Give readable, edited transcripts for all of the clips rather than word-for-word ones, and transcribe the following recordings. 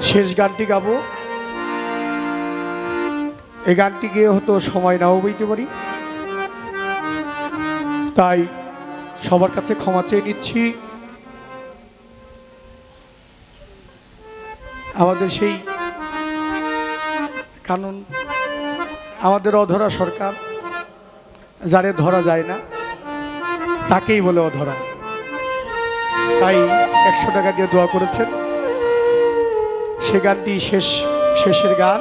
শেষ গানটি গাবো। এই গানটি গিয়ে হয়তো সময় নাও বইতে পারি, তাই সবার কাছে ক্ষমা চেয়ে নিচ্ছি। আমাদের সেই কানুন, আমাদের অধরা সরকার, যারে ধরা যায় না তাকেই বলে অধরা, তাই 100 টাকা দিয়ে দোয়া করেছেন। সে গানটি শেষের গান।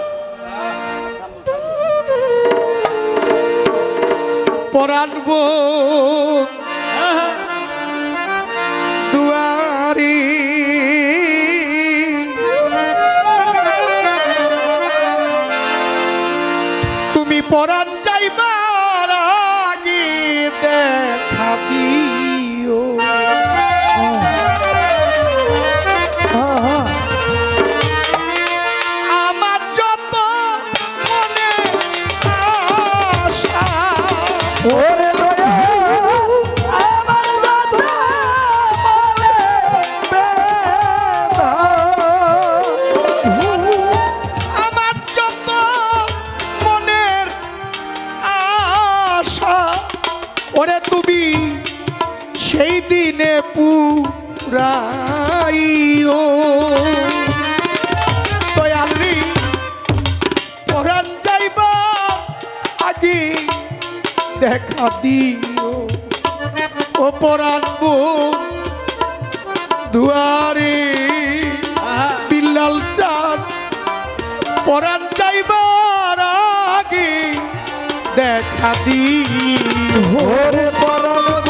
পরানব দুয়ারি তুমি পরান যাইবার আগে দেখা দিও। আমার যত মনে আশা ওরে তুমি সেই দিনে পুরাইও। দয়ালি পরান যাইবা আগে দেখা দিও। ও পরানব দুয়ারে বিল্লাল চাঁদ পরান যাইবার আগে দেখা দিও। ওরে পরানব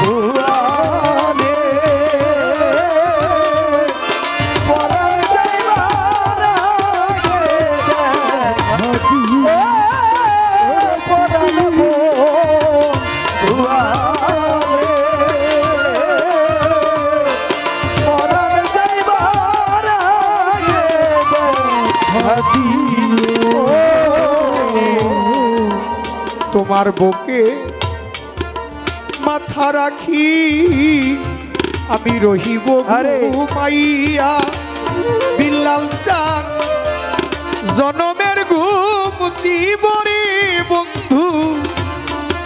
দুয়ারে পরান যাইবার আগে দেখা দিও। ওরে পরানব দুয়ারে পরান যাইবার আগে দেখা দিও। তোমার বুকে মাথা রাখি আমি রহিব ঘুমাইয়া। বিল্লাল চাঁদ জনমের ঘুম দিব রে বন্ধু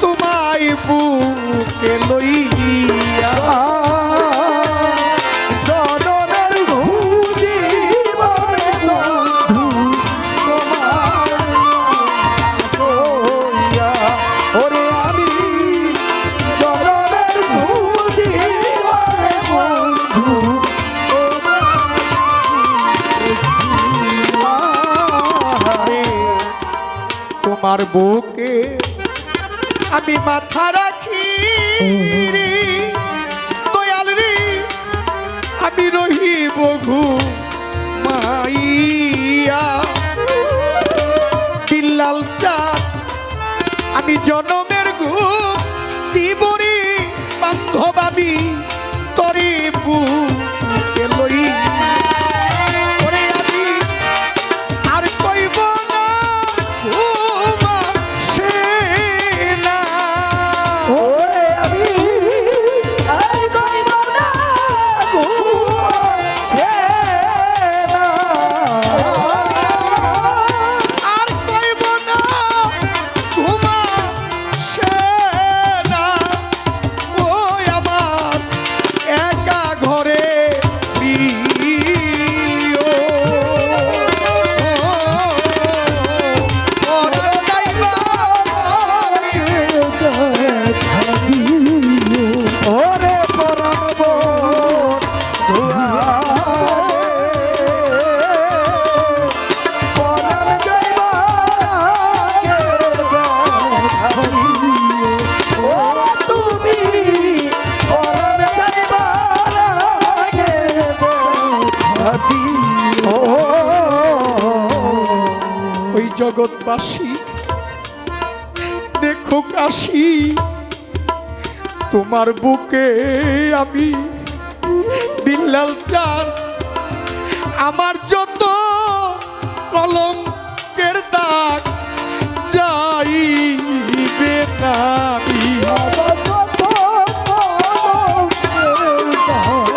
তোমায় বুকে লইয়া। জনমের ঘুম দিব রে বন্ধু তোমায় লইয়া। ওরে আমি জনমের ঘুম দিব রে বন্ধু তোমার বুকে আমি মাথা রাখি রে দয়াল রে আমি রহিব ঘুমাইয়া। বিল্লাল চাঁদ আমি জনমের ঘুম দিব রে বান্ধবাবি তরে বুকে লইয়া। ওরে আমি আর কইব না ঘুমা সে না। ওরে আমি আর কইব না ঘুম সে না। আর কইব না ঘুমা সে না। ওই আমার একা ঘরে প্রিয়। পরান যাইবার আগে ওরে পরানব দুয়ারে পরান যাইবার আগে দেখা দিও। ওরে তুমি পরান যাইবার আগে দেখা দিও। ওই জগৎবাসী দেখো কাশি তোমার বুকে আমি বিল্লাল চাঁদ আমার যত কলঙ্কের দাগ যাইবে না আমি। আমার যত কলঙ্কের দাগ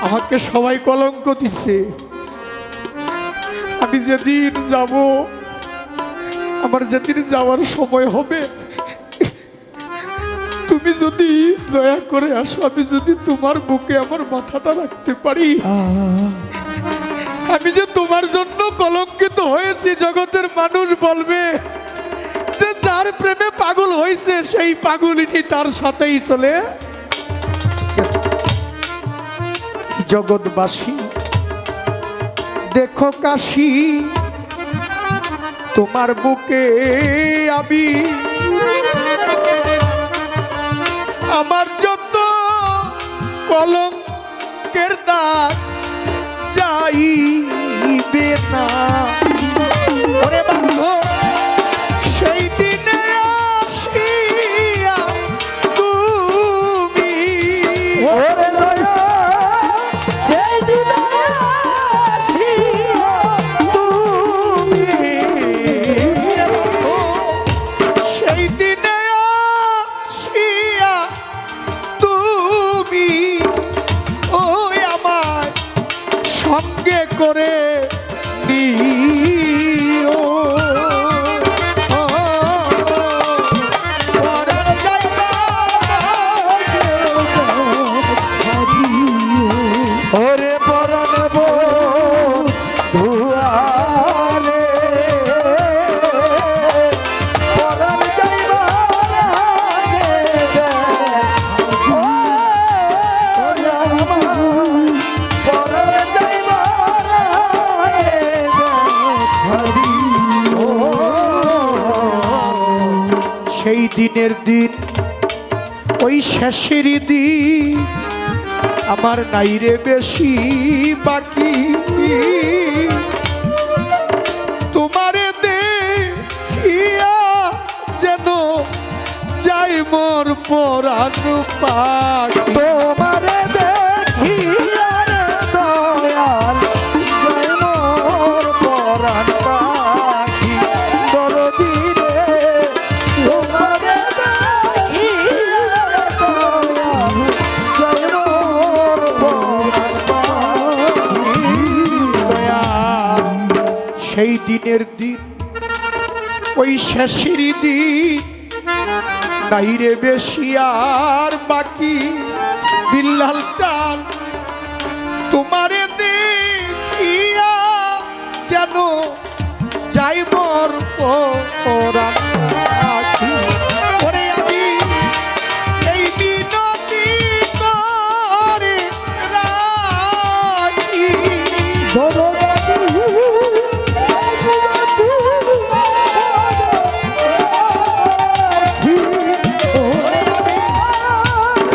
আমাকে সবাই কলঙ্ক দিচ্ছে। আমি যেদিন যাব, আমার যেদিন যাওয়ার সময় হবে, তুমি যদি দয়া করে আসো, আমি যদি তোমার বুকে আমার মাথাটা রাখতে পারি, আমি যে তোমার জন্য কলঙ্কিত হয়েছি, জগতের মানুষ বলবে যে যার প্রেমে পাগল হয়েছে সেই পাগলিনী তার সাথেই চলে। জগৎবাসী দেখো কাশী, তোমার বুকে আমি আমার যত কলঙ্কের দাগ যাইবে না। ওরে বান্ধব, সেই দিনে আসিয়া তুমি, ওরে দয়া সেই দিনে আসিয়া তুমি সেই দিনে আসিয়া তুমি ওই আমার সঙ্গে করে নিও। পরার জায়গা ওরে পরাণ ধুয়ারে পরাণ যাইবার আগে দেখো, ওরে আমার পরাণ যাইবার আগে দেখা দিও। সেই দিনের দিন, ওই শেষের দিন, আমার নাই রে বেশি বাকি। তোমারে দেখিয়া যেন যাই মোর পরাণ পাখি। তোমারে দেখিয়া রে দয়াল জয় মোর পরাণ পাখি দরদিরে। তোমারে দেখিয়া রে দয়াল জয় মোর পরাণ পাখি। দয়াল, সেই দিনের দিন, ওই শেষের দিন, নাই রে বেশি আর বাকি। বিল্লাল চাল, তোমারে দেখিয়া যেন যাই মোর পরাণ পাখি। ওরে আমি এই মিনতি করে রাখি, ওরে আমি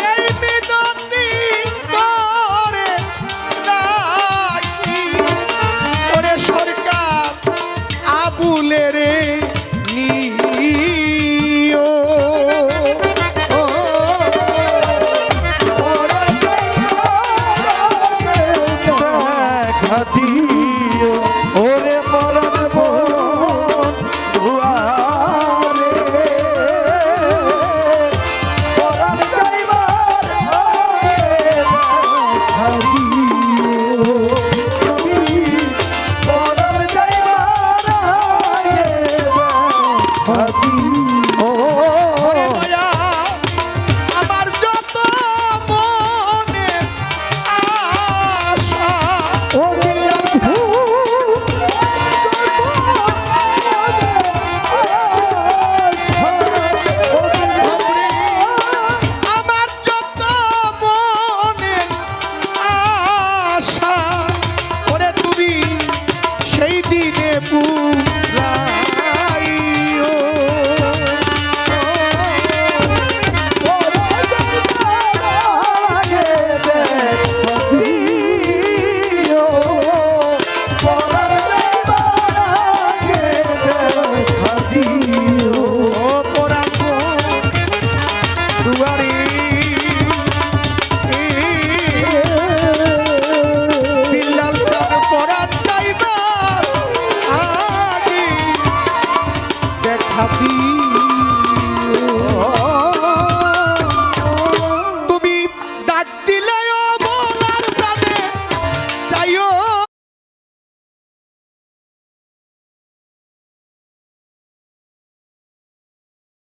এই মিনতি করে রাখি। ওরে সরকার আবুলে রে নিও। ওরে দেখা দিও ওরে পরাণ ধুয়ারে পরাণ যাইবার আগে দেখা দিও।